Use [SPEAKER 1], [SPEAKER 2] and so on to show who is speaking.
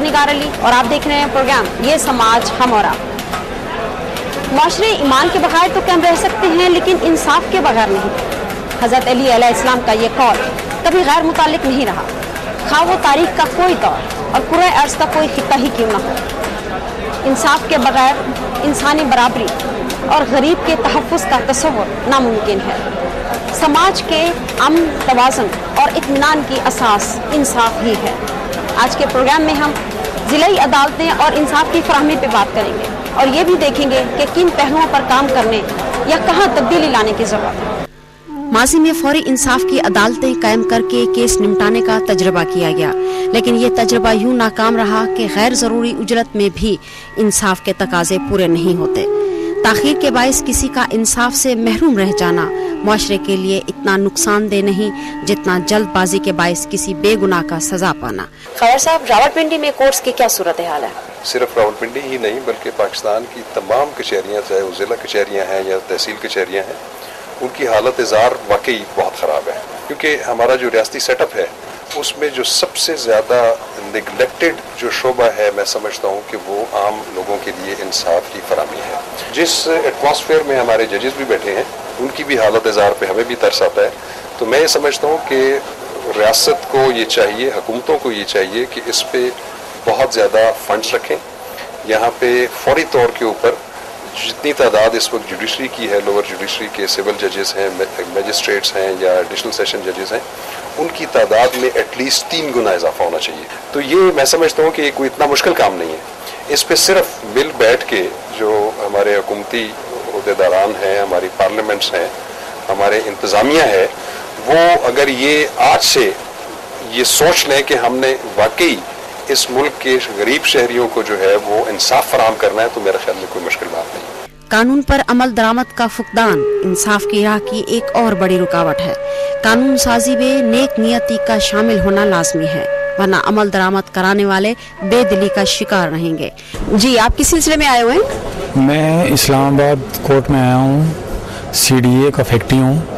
[SPEAKER 1] निगार अली और आप देख रहे हैं प्रोग्राम ये समाज हम और आप। माशरे ईमान के बगैर तो कायम रह सकते हैं लेकिन इंसाफ के बगैर नहीं। हज़रत अली अलैहिस्सलाम का ये कौल कभी गैर मुतालिक नहीं रहा, खा वो तारीख का कोई दौर और पूरे अर्ज़ का कोई खित्ता ही क्यों न हो। इंसाफ के बगैर इंसानी बराबरी और गरीब के तहफ़्फ़ुज़ का तसव्वुर नामुमकिन है। समाज के अमन, तवाज़ुन और इत्मीनान की असास इंसाफ ही है। आज के प्रोग्राम में हम ज़िलाई अदालतें और इंसाफ की फराहमी पे बात करेंगे और ये भी देखेंगे कि किन पहलुओं पर काम करने या कहाँ तब्दीली लाने की ज़रूरत है। माजी में फौरी इंसाफ की अदालतें कायम करके केस निपटाने का तजर्बा किया गया, लेकिन ये तजर्बा यूं नाकाम रहा कि गैर ज़रूरी उजरत में भी इंसाफ के तकाजे पूरे नहीं होते। ताख़ीर के बायस किसी का इंसाफ से महरूम रह जाना मुआशरे के लिए इतना नुकसानदेह नहीं जितना जल्दबाजी के बायस किसी बेगुनाह का सजा पाना। खैर साहब, रावलपिंडी में कोर्ट्स की क्या सूरत हाल है? सिर्फ रावलपिंडी ही नहीं बल्कि पाकिस्तान की तमाम कचहरियाँ, चाहे वो ज़िला कचहरियाँ हैं या तहसील कचहरियाँ हैं, उनकी हालत इज़ार वाकई बहुत ख़राब है। क्योंकि हमारा जो रियासती सेटअप है उसमें जो सबसे ज़्यादा निगलेक्टेड जो शोबा है, मैं समझता हूँ कि वो आम लोगों के लिए इंसाफ की फराहमी है। जिस एटमॉस्फेयर में हमारे जजेस भी बैठे हैं उनकी भी हालत इज़ार पे हमें भी तरस आता है। तो मैं ये समझता हूँ कि रियासत को ये चाहिए, हुकूमतों को ये चाहिए कि इस पे बहुत ज़्यादा फंड्स रखें। यहाँ पे फौरी तौर के ऊपर जितनी तादाद इस वक्त जुडिशरी की है, लोअर जुडिशरी के सिविल जजेस हैं, मैजिस्ट्रेट्स हैं या एडिशनल सेशन जजेस हैं, उनकी तादाद में एटलीस्ट 3 गुना इजाफा होना चाहिए। तो ये मैं समझता हूँ कि कोई इतना मुश्किल काम नहीं है। इस पे सिर्फ मिल बैठ के जो हमारे हुकूमती उहदेदारान हैं, हमारी पार्लियामेंट्स हैं, हमारे इंतज़ामिया है, वो अगर ये आज से ये सोच लें कि हमने वाकई इस मुल्क के गरीब शहरियों को जो है वो इंसाफ फराहम करना है, तो मेरे ख्याल में कोई मुश्किल बात नहीं। कानून पर अमल दरामद का फुकदान इंसाफ की राह की एक और बड़ी रुकावट है। कानून साजी में नेक नियति का शामिल होना लाजमी है, वरना अमल दरामद कराने वाले बेदिली का शिकार रहेंगे। जी, आप किस सिलसिले में आए हुए हैं?
[SPEAKER 2] मैं इस्लामाबाद कोर्ट में आया हूँ, CDA का फैक्ट्री हूँ